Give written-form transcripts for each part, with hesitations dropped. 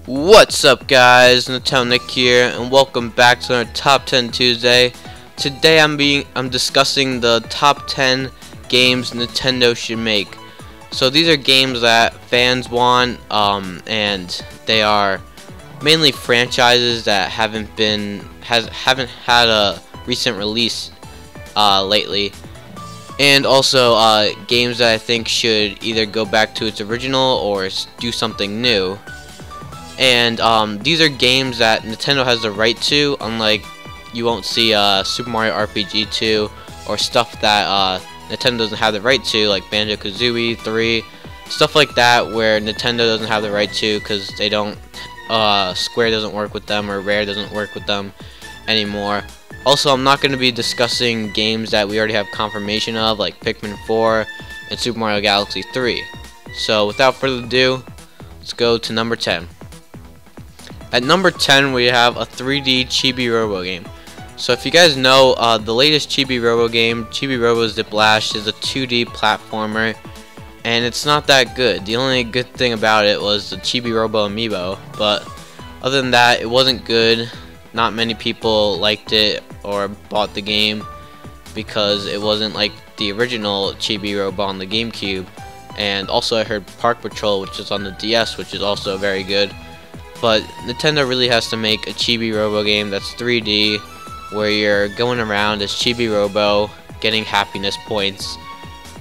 What's up, guys? Nintendo Nick here, and welcome back to our Top 10 Tuesday. Today I'm discussing the top 10 games Nintendo should make. So these are games that fans want, and they are mainly franchises that haven't had a recent release lately, and also games that I think should either go back to its original or do something new. And these are games that Nintendo has the right to, unlike you won't see Super Mario RPG 2 or stuff that Nintendo doesn't have the right to, like Banjo-Kazooie 3, stuff like that where Nintendo doesn't have the right to because they don't, Square doesn't work with them or Rare doesn't work with them anymore. Also, I'm not going to be discussing games that we already have confirmation of, like Pikmin 4 and Super Mario Galaxy 3. So without further ado, let's go to number 10. At number 10, we have a 3D Chibi Robo game. So if you guys know, the latest Chibi Robo game, Chibi Robo Ziplash, is a 2D platformer, and it's not that good. The only good thing about it was the Chibi Robo amiibo, but other than that, it wasn't good. Not many people liked it or bought the game because it wasn't like the original Chibi Robo on the GameCube. And also I heard Park Patrol, which is on the DS, which is also very good. But Nintendo really has to make a Chibi Robo game that's 3D, where you're going around as Chibi Robo, getting happiness points,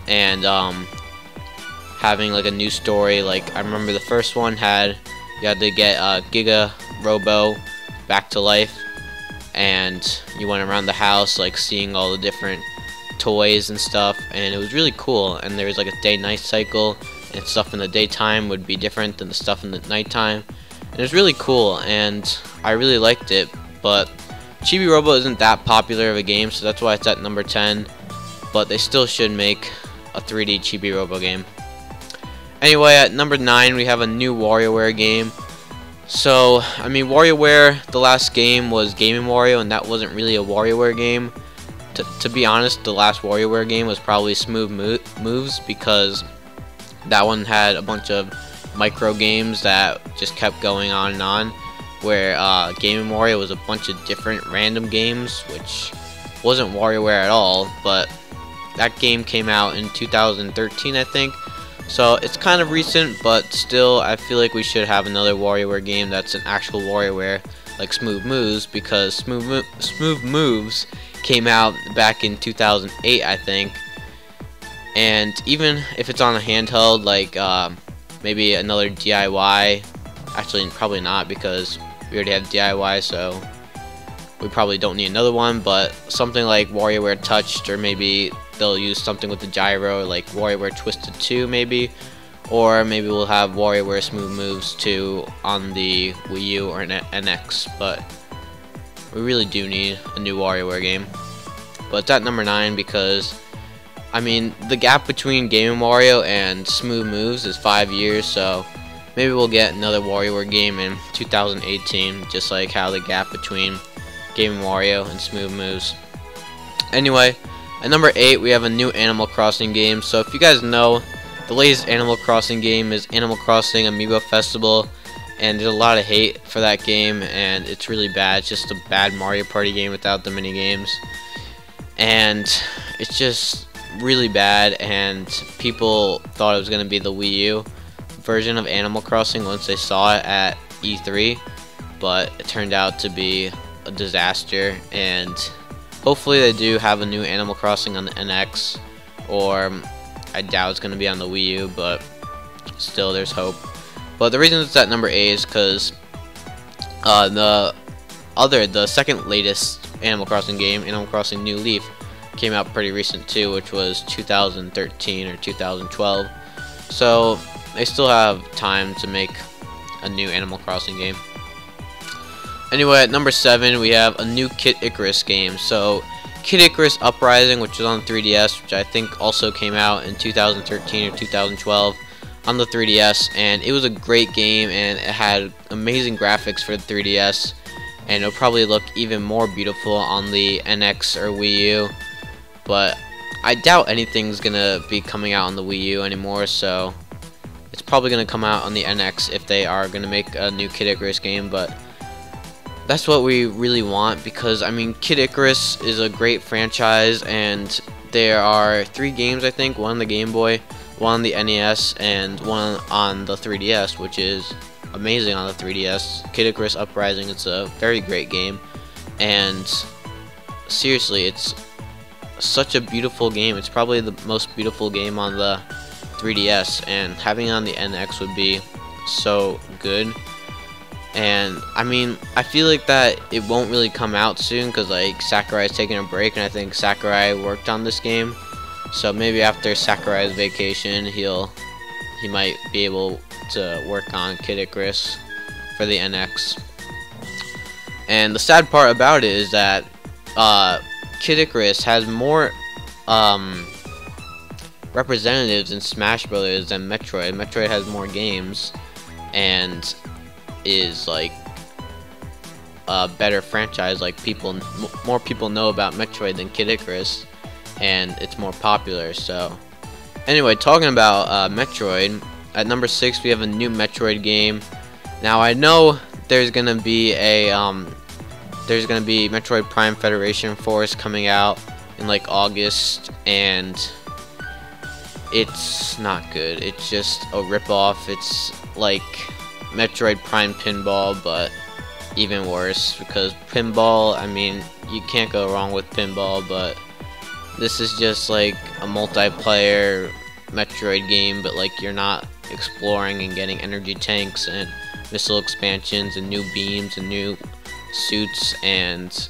and having like a new story. Like I remember the first one you had to get Giga Robo back to life, and you went around the house like seeing all the different toys and stuff, and it was really cool. And there was like a day-night cycle, and stuff in the daytime would be different than the stuff in the nighttime. It was really cool, and I really liked it, but Chibi Robo isn't that popular of a game, so that's why it's at number 10, but they still should make a 3D Chibi Robo game. Anyway, at number 9, we have a new WarioWare game. So, I mean, WarioWare, the last game was Game & Wario, and that wasn't really a WarioWare game. To be honest, the last WarioWare game was probably Smooth Moves, because that one had a bunch of micro games that just kept going on and on, where Game & Wario was a bunch of different random games, which wasn't WarioWare at all. But that game came out in 2013, I think, so it's kind of recent, but still I feel like we should have another WarioWare game that's an actual WarioWare, like Smooth Moves, because Smooth Moves came out back in 2008, I think. And even if it's on a handheld, like maybe another DIY, actually probably not, because we already have DIY, so we probably don't need another one, but something like WarioWare Touched, or maybe they'll use something with the gyro, like WarioWare Twisted 2 maybe, or maybe we'll have WarioWare Smooth Moves 2 on the Wii U or NX, but we really do need a new WarioWare game. But it's at number 9 because, I mean, the gap between Game & Wario and Smooth Moves is 5 years, so maybe we'll get another WarioWare game in 2018, just like how the gap between Game & Wario and Smooth Moves. Anyway, at number 8, we have a new Animal Crossing game. So if you guys know, the latest Animal Crossing game is Animal Crossing Amiibo Festival, and there's a lot of hate for that game, and it's really bad. It's just a bad Mario Party game without the mini games, and it's just really bad, and people thought it was going to be the Wii U version of Animal Crossing once they saw it at E3, but it turned out to be a disaster. And hopefully they do have a new Animal Crossing on the NX, or I doubt it's going to be on the Wii U, but still there's hope. But the reason it's at number 8 is because the second latest Animal Crossing game, Animal Crossing New Leaf, came out pretty recent too, which was 2013 or 2012. So they still have time to make a new Animal Crossing game. Anyway, at number 7, we have a new Kid Icarus game. So Kid Icarus Uprising, which is on 3DS, which I think also came out in 2013 or 2012 on the 3DS, and it was a great game, and it had amazing graphics for the 3DS, and it'll probably look even more beautiful on the NX or Wii U. But I doubt anything's gonna be coming out on the Wii U anymore, so it's probably gonna come out on the NX if they are gonna make a new Kid Icarus game, but that's what we really want, because I mean Kid Icarus is a great franchise, and there are 3 games, I think, one on the Game Boy, one on the NES, and one on the 3DS, which is amazing on the 3DS. Kid Icarus Uprising, it's a very great game, and seriously, it's such a beautiful game. It's probably the most beautiful game on the 3DS, and having it on the NX would be so good. And I mean, I feel like that it won't really come out soon because like Sakurai's taking a break, and I think Sakurai worked on this game, so maybe after Sakurai's vacation he might be able to work on Kid Icarus for the NX. And the sad part about it is that Kid Icarus has more representatives in Smash Brothers than Metroid. Metroid has more games and is like a better franchise. Like more people know about Metroid than Kid Icarus, and it's more popular. So anyway, talking about Metroid, at number 6 we have a new Metroid game. Now I know there's gonna be a Metroid Prime Federation Force coming out in like August, and it's not good. It's just a ripoff. It's like Metroid Prime Pinball, but even worse, because Pinball, I mean, you can't go wrong with Pinball, but this is just like a multiplayer Metroid game, but like you're not exploring and getting energy tanks and missile expansions and new beams and new suits, and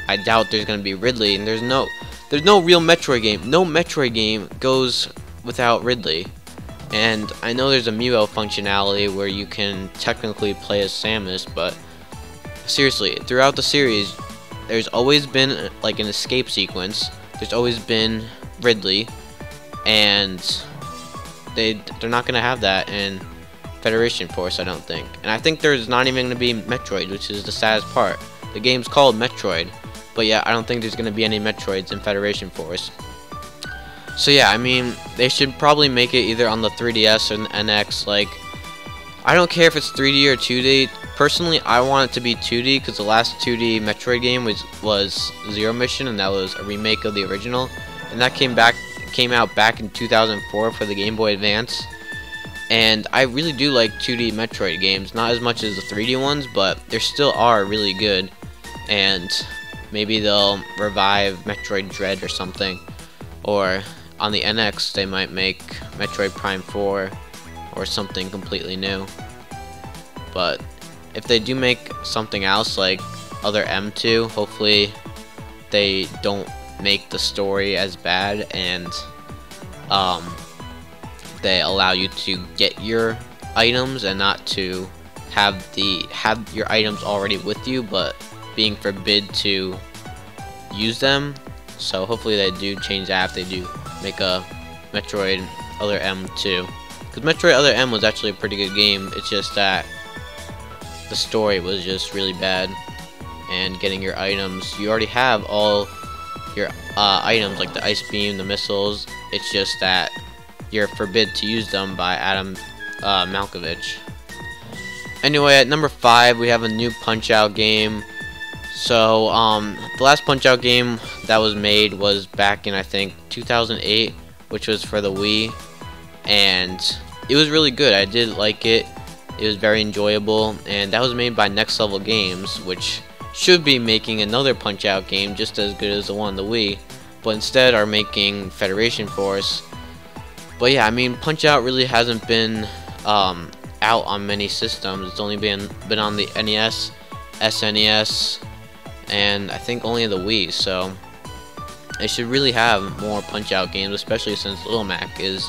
I doubt there's gonna be Ridley, and there's no real Metroid game. No Metroid game goes without Ridley. And I know there's a Amiibo functionality where you can technically play as Samus, but seriously, throughout the series, there's always been like an escape sequence. There's always been Ridley, and they're not gonna have that in Federation Force, I don't think. And I think there's not even gonna be Metroid, which is the saddest part. The game's called Metroid, but yeah, I don't think there's gonna be any Metroids in Federation Force. So yeah, I mean, they should probably make it either on the 3DS or the NX. Like, I don't care if it's 3D or 2D. Personally, I want it to be 2D because the last 2D Metroid game was Zero Mission, and that was a remake of the original. And that came out back in 2004 for the Game Boy Advance. And I really do like 2D Metroid games, not as much as the 3D ones, but they still are really good. And maybe they'll revive Metroid Dread or something, or on the NX they might make Metroid Prime 4 or something completely new. But if they do make something else like Other M2, hopefully they don't make the story as bad, and they allow you to get your items and not to have your items already with you, but being forbid to use them. So hopefully they do change that if they do make a Metroid Other M 2. Because Metroid Other M was actually a pretty good game. It's just that the story was just really bad. And getting your items, you already have all your items like the Ice Beam, the missiles. It's just that you're forbid to use them by Adam Malkovich. Anyway, at number 5 we have a new Punch-Out game. So, the last Punch-Out game that was made was back in, I think, 2008, which was for the Wii, and it was really good. I did like it. It was very enjoyable, and that was made by Next Level Games, which should be making another Punch-Out game just as good as the one on the Wii, but instead are making Federation Force. But yeah, I mean, Punch-Out really hasn't been out on many systems. It's only been on the NES, SNES, and I think only the Wii, so they should really have more Punch-Out games, especially since Little Mac is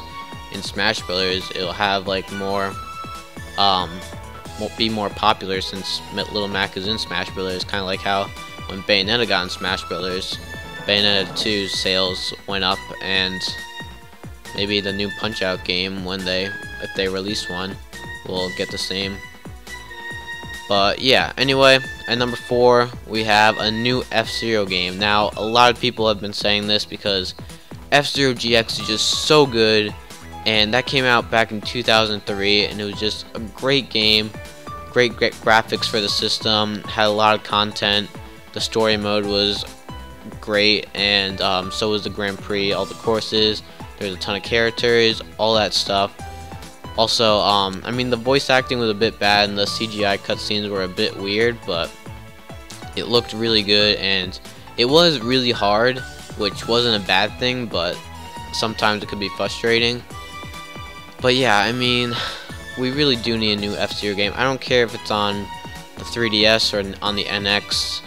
in Smash Brothers. It'll have like be more popular since Little Mac is in Smash Brothers, kind of like how when Bayonetta got in Smash Brothers, Bayonetta 2's sales went up, and maybe the new Punch-Out game, if they release one, will get the same. But yeah, anyway, at number 4 we have a new FZero game. Now, a lot of people have been saying this because FZero GX is just so good, and that came out back in 2003, and it was just a great game. Great graphics for the system, had a lot of content. The story mode was great, and so was the Grand Prix, all the courses. There's a ton of characters, all that stuff. Also, I mean, the voice acting was a bit bad and the CGI cutscenes were a bit weird, but it looked really good, and it was really hard, which wasn't a bad thing, but sometimes it could be frustrating. But yeah, I mean, we really do need a new F-Zero game. I don't care if it's on the 3DS or on the NX.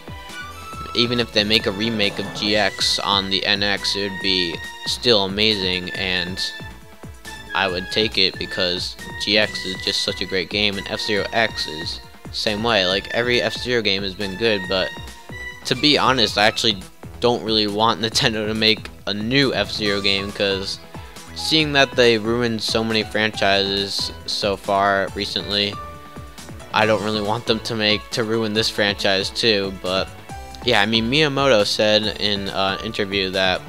Even if they make a remake of GX on the NX, it would be still amazing, and I would take it because GX is just such a great game, and F-Zero X is the same way. Like, every F-Zero game has been good, but to be honest, I actually don't really want Nintendo to make a new F-Zero game, because seeing that they ruined so many franchises so far recently, I don't really want them to ruin this franchise too. But yeah, I mean, Miyamoto said in an interview that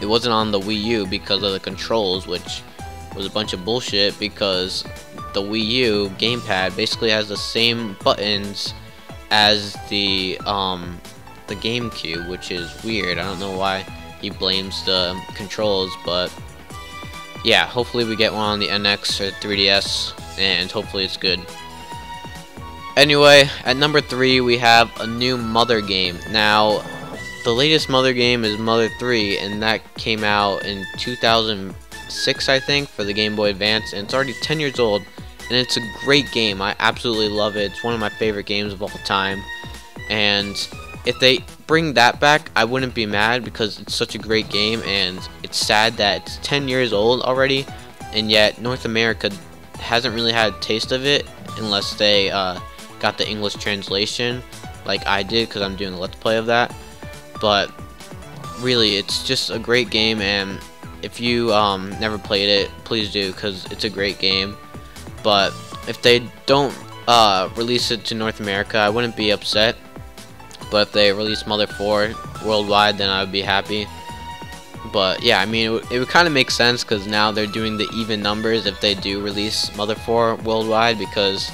it wasn't on the Wii U because of the controls, which was a bunch of bullshit, because the Wii U gamepad basically has the same buttons as the GameCube, which is weird. I don't know why he blames the controls, but yeah, hopefully we get one on the NX or 3DS, and hopefully it's good. Anyway, at number 3 we have a new Mother game. Now, the latest Mother game is Mother 3, and that came out in 2006, I think, for the Game Boy Advance, and it's already 10 years old, and it's a great game. I absolutely love it. It's one of my favorite games of all time, and if they bring that back, I wouldn't be mad, because it's such a great game, and it's sad that it's 10 years old already, and yet North America hasn't really had a taste of it, unless they got the English translation, like I did, because I'm doing a Let's Play of that. But really, it's just a great game, and if you never played it, please do, because it's a great game. But if they don't release it to North America, I wouldn't be upset. But if they release Mother 4 worldwide, then I would be happy. But yeah, I mean, it would kind of make sense, because now they're doing the even numbers if they do release Mother 4 worldwide, because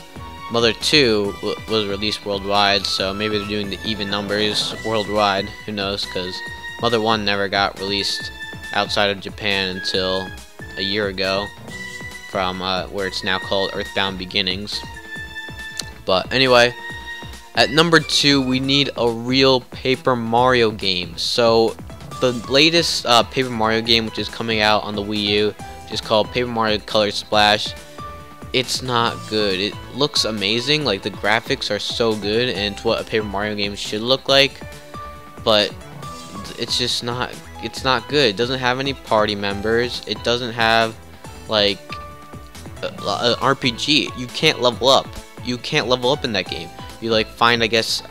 Mother 2 was released worldwide, so maybe they're doing the even numbers worldwide. Who knows, because Mother 1 never got released outside of Japan until a year ago, from where it's now called Earthbound Beginnings. But anyway, at number 2 we need a real Paper Mario game. So the latest Paper Mario game, which is coming out on the Wii U, which is called Paper Mario Color Splash, it's not good. It looks amazing, like the graphics are so good, and it's what a Paper Mario game should look like, but it's just not, it's not good. It doesn't have any party members. It doesn't have like an RPG. You can't level up. You can't level up in that game. You like find, I guess,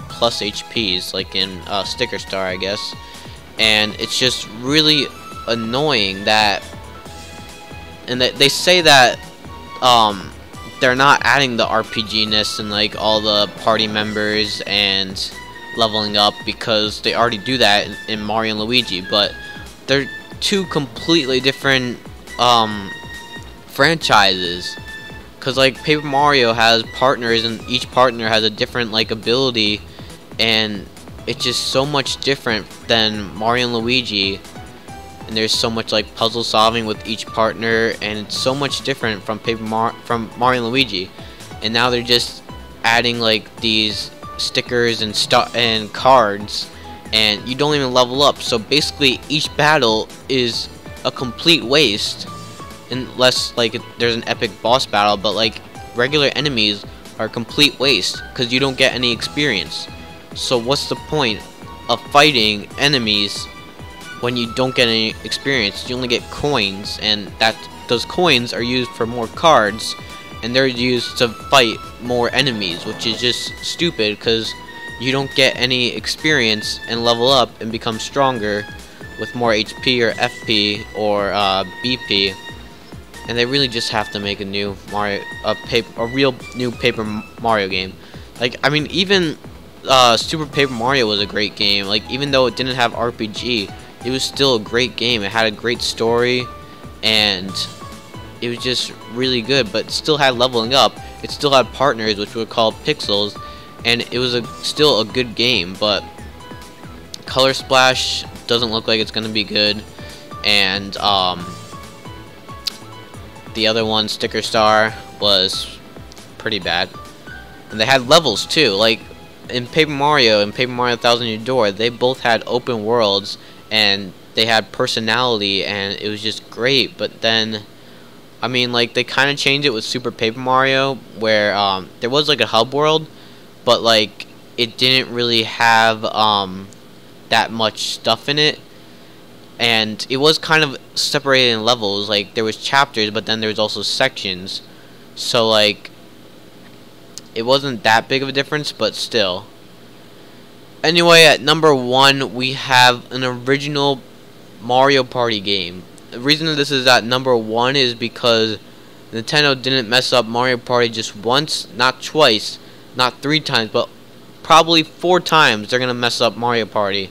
plus HPs, like in Sticker Star, I guess, and it's just really annoying that. And they say that they're not adding the RPG-ness and like all the party members and leveling up, because they already do that in Mario and Luigi, but they're two completely different franchises. Cause like Paper Mario has partners, and each partner has a different like ability, and it's just so much different than Mario and Luigi. And there's so much like puzzle solving with each partner, and it's so much different from from Mario and Luigi. And now they're just adding like these stickers and cards, and you don't even level up. So basically, each battle is a complete waste, unless like there's an epic boss battle. But like regular enemies are a complete waste, because you don't get any experience. So what's the point of fighting enemies when you don't get any experience? You only get coins, and those coins are used for more cards, and they're used to fight more enemies, which is just stupid, because you don't get any experience and level up and become stronger with more HP or FP or BP. And they really just have to make a new Mario, a real new Paper Mario game. Like, I mean, even Super Paper Mario was a great game. Like, even though it didn't have RPG, it was still a great game. It had a great story, and it was just really good, but still had leveling up. It still had partners, which were called pixels, and it was still a good game, but Color Splash doesn't look like it's gonna be good, and the other one, Sticker Star, was pretty bad. And they had levels too, like in Paper Mario and Paper Mario Thousand Year Door, they both had open worlds and they had personality, and it was just great. But then, I mean, like, they kind of changed it with Super Paper Mario, where there was like a hub world, but like it didn't really have that much stuff in it, and it was kind of separated in levels. Like, there was chapters, but then there was also sections, so like it wasn't that big of a difference, but still. Anyway, at number 1 we have an original Mario Party game. The reason this is at number 1 is because Nintendo didn't mess up Mario Party just once, not twice, not 3 times, but probably 4 times they're gonna mess up Mario Party.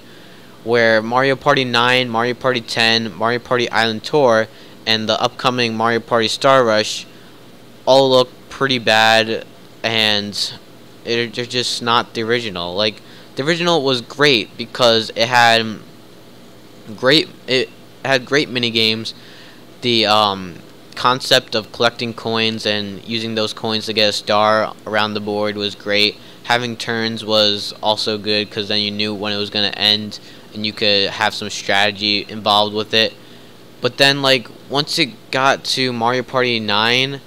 Where Mario Party 9, Mario Party 10, Mario Party Island Tour, and the upcoming Mario Party Star Rush all look pretty bad, and they're just not the original. Like, the original was great because it had great mini games. The concept of collecting coins and using those coins to get a star around the board was great. Having turns was also good because then you knew when it was going to end, and you could have some strategy involved with it. But then, like, once it got to Mario Party 9,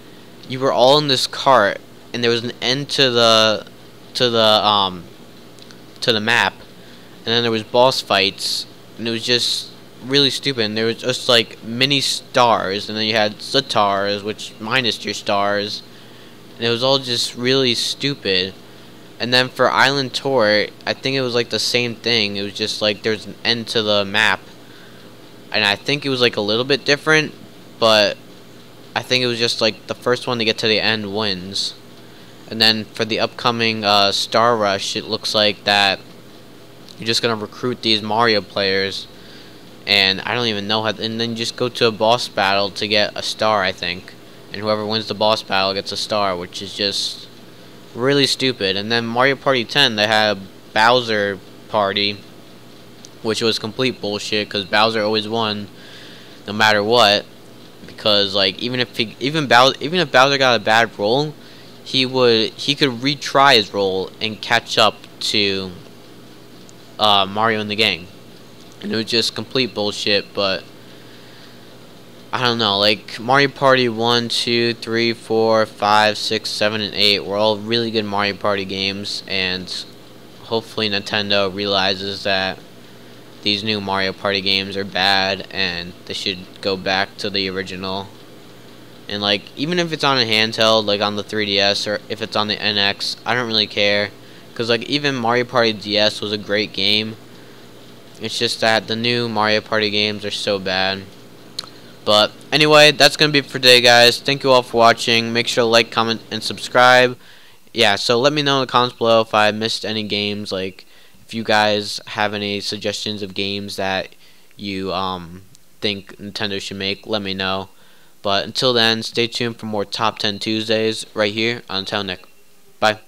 you were all in this cart, and there was an end to the map, and then there was boss fights, and it was just really stupid. And there was just like mini stars, and then you had Zatars, which minus your stars, and it was all just really stupid. And then for Island Tour, I think it was like the same thing. It was just like there's an end to the map, and I think it was like a little bit different, but I think it was just like the first one to get to the end wins. And then for the upcoming Star Rush, it looks like that you're just gonna recruit these Mario players, and I don't even know how. And then you just go to a boss battle to get a star, I think, and whoever wins the boss battle gets a star, which is just really stupid. And then Mario Party 10, they had a Bowser Party, which was complete bullshit because Bowser always won, no matter what. Because like even if Bowser got a bad roll, he could retry his roll and catch up to Mario and the gang, and it was just complete bullshit. But I don't know, like Mario Party 1, 2, 3, 4, 5, 6, 7, and 8 were all really good Mario Party games, and hopefully Nintendo realizes that these new Mario Party games are bad and they should go back to the original. And like, even if it's on a handheld, like on the 3DS, or if it's on the NX, I don't really care, because like even Mario Party DS was a great game. It's just that the new Mario Party games are so bad. But anyway, that's gonna be it for today, guys. Thank you all for watching. Make sure to like, comment, and subscribe. Yeah, so let me know in the comments below if I missed any games. Like, if you guys have any suggestions of games that you think Nintendo should make, let me know. But until then, stay tuned for more Top 10 Tuesdays right here on Nick. Bye.